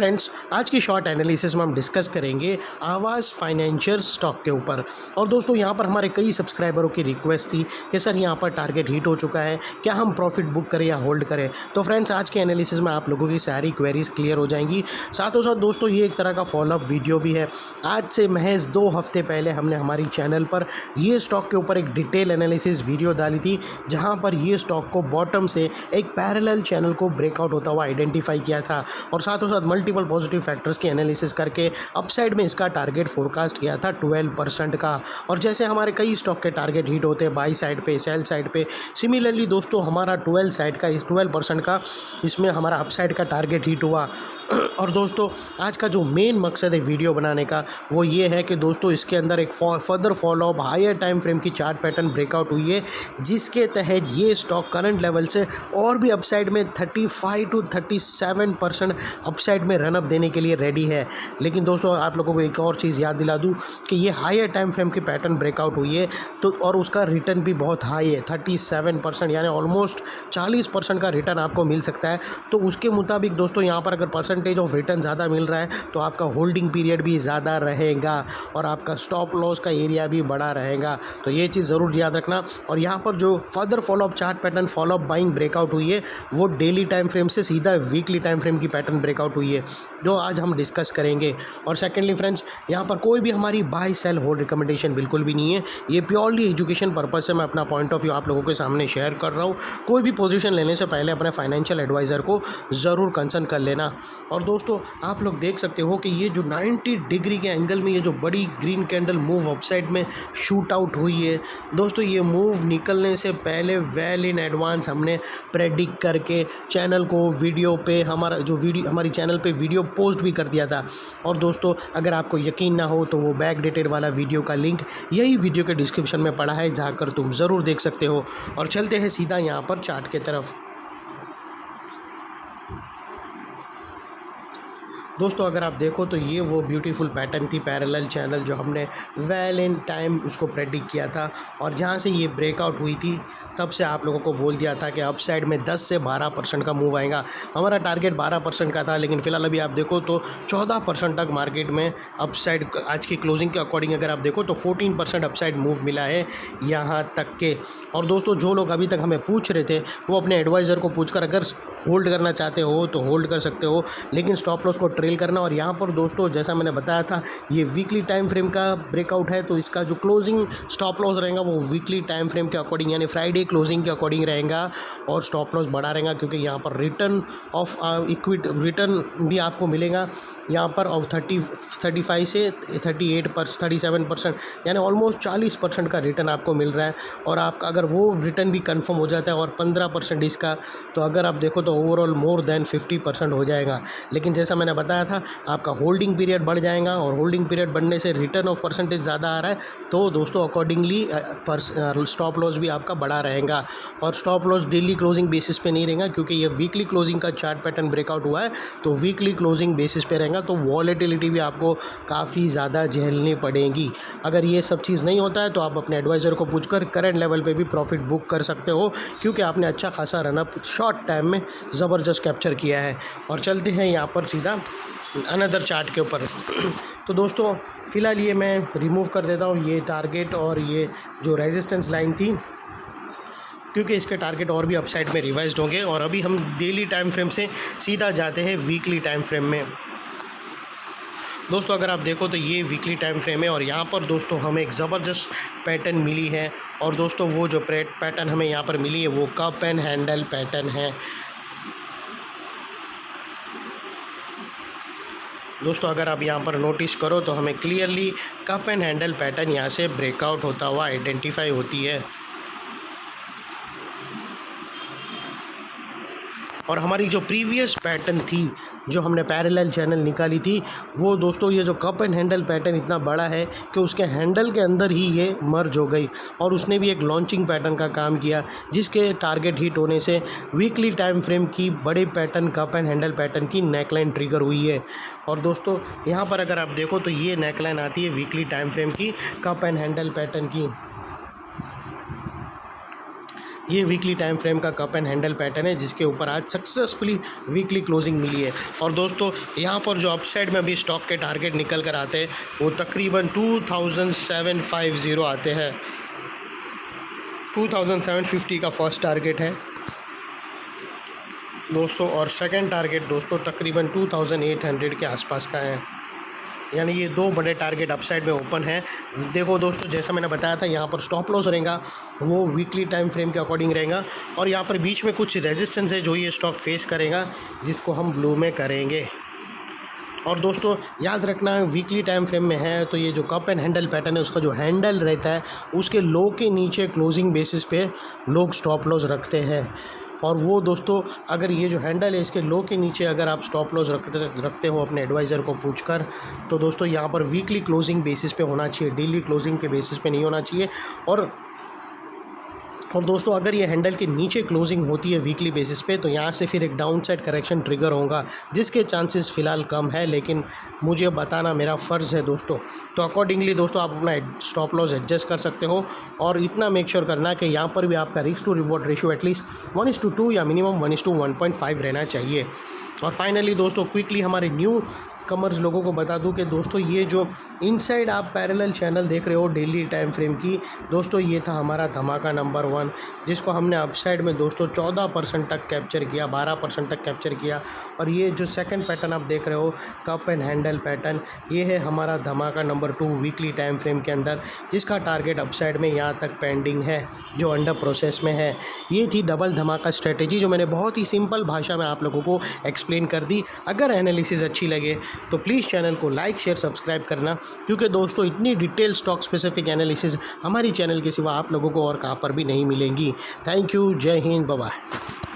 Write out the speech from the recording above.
Friends, आज की short analysis में हम डिस्कस करेंगे आवाज़ फाइनेंशियल स्टॉक के ऊपर। और दोस्तों, यहाँ पर हमारे कई सब्सक्राइबरों की रिक्वेस्ट थी कि सर यहाँ पर टारगेट हिट हो चुका है, क्या हम प्रॉफिट बुक करें या होल्ड करें। तो फ्रेंड्स, आज के एनालिसिस में आप लोगों की सारी क्वेरीज क्लियर हो जाएंगी। साथों साथ दोस्तों, ये एक तरह का फॉलोअप वीडियो भी है। आज से महज 2 हफ्ते पहले हमने हमारी चैनल पर ये स्टॉक के ऊपर एक डिटेल एनालिसिस वीडियो डाली थी, जहाँ पर ये स्टॉक को बॉटम से एक पैरेलल चैनल को ब्रेकआउट होता हुआ आइडेंटिफाई किया था और साथों साथ मल्टीपल पॉजिटिव फैक्टर्स की एनालिसिस करके अपसाइड में इसका टारगेट फोरकास्ट किया था 12% का। और जैसे हमारे कई स्टॉक के टारगेट हिट होते हैं बाई साइड पे, सेल साइड पे, सिमिलरली दोस्तों हमारा 12% का इसमें हमारा अपसाइड का टारगेट हिट हुआ। और दोस्तों, आज का जो मेन मकसद है वीडियो बनाने का वो ये है कि दोस्तों इसके अंदर एक further follow up higher time frame की चार्ट पैटर्न ब्रेकआउट हुई है, जिसके तहत ये स्टॉक करंट लेवल से और भी अपसाइड में 35 to 37% अपसाइड में रनअप देने के लिए रेडी है। लेकिन दोस्तों, आप लोगों को एक और चीज़ याद दिला दूं कि ये हायर टाइम फ्रेम की पैटर्न ब्रेकआउट हुई है तो और उसका रिटर्न भी बहुत हाई है, 37%, यानी ऑलमोस्ट 40% का रिटर्न आपको मिल सकता है। तो उसके मुताबिक दोस्तों, यहाँ पर अगर परसेंटेज ऑफ रिटर्न ज़्यादा मिल रहा है तो आपका होल्डिंग पीरियड भी ज़्यादा रहेगा और आपका स्टॉप लॉस का एरिया भी बड़ा रहेगा। तो ये चीज़ ज़रूर याद रखना। और यहाँ पर जो further follow up chart pattern follow up buying breakout हुई है वो डेली टाइम फ्रेम से सीधा वीकली टाइम फ्रेम की पैटर्न ब्रेकआउट हुई है, जो आज हम डिस्कस करेंगे। और सेकेंडली फ्रेंड्स, यहाँ पर कोई भी हमारी बाय सेल होल्ड रिकमेंडेशन बिल्कुल भी नहीं है। ये प्योरली एजुकेशन पर्पज से मैं अपना पॉइंट ऑफ व्यू आप लोगों के सामने शेयर कर रहा हूँ। कोई भी पोजीशन लेने से पहले अपने फाइनेंशियल एडवाइज़र को ज़रूर कंसल्ट कर लेना। और दोस्तों, आप लोग देख सकते हो कि ये जो 90 डिग्री के एंगल में ये जो बड़ी ग्रीन कैंडल मूव अपसाइड में शूट आउट हुई है दोस्तों, ये मूव निकलने से पहले वेल इन एडवांस हमने प्रेडिक्ट करके चैनल को वीडियो पे हमारी चैनल पे वीडियो पोस्ट भी कर दिया था। और दोस्तों, अगर आपको यकीन ना हो तो वो बैक डेटेड वाला वीडियो का लिंक यही वीडियो के डिस्क्रिप्शन में पड़ा है, जाकर तुम ज़रूर देख सकते हो। और चलते हैं सीधा यहाँ पर चार्ट की तरफ। दोस्तों, अगर आप देखो तो ये वो ब्यूटीफुल पैटर्न थी, पैरेलल चैनल, जो हमने वेल इन टाइम उसको प्रेडिक्ट किया था। और जहाँ से ये ब्रेकआउट हुई थी तब से आप लोगों को बोल दिया था कि अपसाइड में 10 से 12% का मूव आएगा। हमारा टारगेट 12% का था, लेकिन फ़िलहाल अभी आप देखो तो 14% तक मार्केट में अपसाइड, आज की क्लोजिंग के अकॉर्डिंग अगर आप देखो तो 14% अपसाइड मूव मिला है यहाँ तक के। और दोस्तों, जो लोग अभी तक हमें पूछ रहे थे वो अपने एडवाइज़र को पूछकर अगर होल्ड करना चाहते हो तो होल्ड कर सकते हो, लेकिन स्टॉप लॉस को ट्रेल करना। और यहाँ पर दोस्तों, जैसा मैंने बताया था, ये वीकली टाइम फ्रेम का ब्रेकआउट है, तो इसका जो क्लोजिंग स्टॉप लॉस रहेगा वो वीकली टाइम फ्रेम के अकॉर्डिंग यानी फ्राइडे क्लोजिंग के अकॉर्डिंग रहेगा और स्टॉप लॉस बढ़ा रहेगा, क्योंकि यहाँ पर रिटर्न ऑफ इक्विटी रिटर्न भी आपको मिलेगा यहाँ पर ऑफ 35 से 37%, यानी ऑलमोस्ट 40% का रिटर्न आपको मिल रहा है। और आपका अगर वो रिटर्न भी कंफर्म हो जाता है और 15% इसका, तो अगर आप देखो तो ओवरऑल मोर देन 50% हो जाएगा। लेकिन जैसा मैंने बताया था, आपका होल्डिंग पीरियड बढ़ जाएगा और होल्डिंग पीरियड बढ़ने से रिटर्न ऑफ परसेंटेज ज़्यादा आ रहा है, तो दोस्तों अकॉर्डिंगली स्टॉप लॉस भी आपका बड़ा रहेगा। और stop loss daily closing basis पे नहीं रहेगा, क्योंकि ये वीकली क्लोजिंग का चार्ट पैटर्न ब्रेकआउट हुआ है, तो वीकली क्लोजिंग बेसिस पे रहेगा, तो वॉलेटिलिटी भी आपको काफ़ी ज़्यादा झेलनी पड़ेगी। अगर ये सब चीज़ नहीं होता है तो आप अपने एडवाइज़र को पूछकर करंट लेवल पे भी प्रॉफिट बुक कर सकते हो, क्योंकि आपने अच्छा खासा रनअप शॉर्ट टाइम में ज़बरदस्त कैप्चर किया है। और चलते हैं यहाँ पर सीधा अनदर चार्ट के ऊपर। तो दोस्तों, फ़िलहाल ये मैं रिमूव कर देता हूँ ये टारगेट और ये जो रेजिस्टेंस लाइन थी, क्योंकि इसके टारगेट और भी अपसाइड में रिवाइज्ड होंगे। और अभी हम डेली टाइम फ्रेम से सीधा जाते हैं वीकली टाइम फ्रेम में। दोस्तों, अगर आप देखो तो ये वीकली टाइम फ्रेम है और यहाँ पर दोस्तों हमें एक ज़बरदस्त पैटर्न मिली है। और दोस्तों, वो जो पैटर्न हमें यहाँ पर मिली है वो कप एंड हैंडल पैटर्न है। दोस्तों, अगर आप यहाँ पर नोटिस करो तो हमें clearly cup and handle pattern यहाँ से ब्रेकआउट होता हुआ आइडेंटिफाई होती है। और हमारी जो प्रीवियस पैटर्न थी, जो हमने पैरेलल चैनल निकाली थी, वो दोस्तों ये जो कप एंड हैंडल पैटर्न इतना बड़ा है कि उसके हैंडल के अंदर ही ये मर्ज हो गई और उसने भी एक लॉन्चिंग पैटर्न का काम किया, जिसके टारगेट हिट होने से वीकली टाइम फ्रेम की बड़े pattern cup and handle pattern की नेकलाइन ट्रिगर हुई है। और दोस्तों, यहाँ पर अगर आप देखो तो ये नेकलाइन आती है वीकली टाइम फ्रेम की कप एंड हैंडल पैटर्न की। ये वीकली टाइम फ्रेम का कप एंड हैंडल पैटर्न है जिसके ऊपर आज सक्सेसफुली वीकली क्लोजिंग मिली है। और दोस्तों यहाँ पर जो अपसाइड में अभी स्टॉक के टारगेट निकल कर आते हैं वो तकरीबन 2750 आते हैं। 2750 का फर्स्ट टारगेट है दोस्तों, और सेकंड टारगेट दोस्तों तकरीबन 2800 के आसपास का है। यानी ये दो बड़े टारगेट अपसाइड में ओपन है। देखो दोस्तों, जैसा मैंने बताया था यहाँ पर स्टॉप लॉस रहेगा वो वीकली टाइम फ्रेम के अकॉर्डिंग रहेगा, और यहाँ पर बीच में कुछ रेजिस्टेंस है जो ये स्टॉक फेस करेगा जिसको हम ब्लू में करेंगे। और दोस्तों याद रखना है वीकली टाइम फ्रेम में है तो ये जो कप एंड हैंडल पैटर्न है उसका जो हैंडल रहता है उसके लो के नीचे क्लोजिंग बेसिस पे लोग स्टॉप लॉस रखते हैं। और वो दोस्तों अगर ये जो हैंडल है इसके लो के नीचे अगर आप स्टॉप लॉस रखते हो अपने एडवाइज़र को पूछकर, तो दोस्तों यहाँ पर वीकली क्लोजिंग बेसिस पे होना चाहिए, डेली क्लोजिंग के बेसिस पे नहीं होना चाहिए। और दोस्तों अगर ये हैंडल के नीचे क्लोजिंग होती है वीकली बेसिस पे तो यहाँ से फिर एक डाउन साइड करेक्शन ट्रिगर होगा जिसके चांसेस फ़िलहाल कम है, लेकिन मुझे बताना मेरा फ़र्ज़ है दोस्तों। तो अकॉर्डिंगली दोस्तों आप अपना स्टॉप लॉस एडजस्ट कर सकते हो, और इतना मेक श्योर करना कि यहाँ पर भी आपका risk to reward ratio at least 1:2 या मिनिमम 1:1.5 रहना चाहिए। और फाइनली दोस्तों क्विकली हमारे न्यू कमर्स लोगों को बता दूं कि दोस्तों ये जो इनसाइड आप पैरेलल चैनल देख रहे हो डेली टाइम फ्रेम की, दोस्तों ये था हमारा धमाका नंबर 1 जिसको हमने अपसाइड में दोस्तों 14% तक कैप्चर किया, 12% तक कैप्चर किया। और ये जो सेकंड पैटर्न आप देख रहे हो कप एंड हैंडल पैटर्न, ये है हमारा धमाका नंबर 2 वीकली टाइम फ्रेम के अंदर, जिसका टारगेट अपसाइड में यहाँ तक पेंडिंग है जो अंडर प्रोसेस में है। ये थी डबल धमाका स्ट्रेटेजी जो मैंने बहुत ही सिंपल भाषा में आप लोगों को एक्सप्लेन कर दी। अगर एनालिसिस अच्छी लगे तो प्लीज़ चैनल को लाइक शेयर सब्सक्राइब करना, क्योंकि दोस्तों इतनी डिटेल स्टॉक स्पेसिफिक एनालिसिस हमारी चैनल के सिवा आप लोगों को और कहाँ पर भी नहीं मिलेंगी। थैंक यू, जय हिंद, बाय बाय।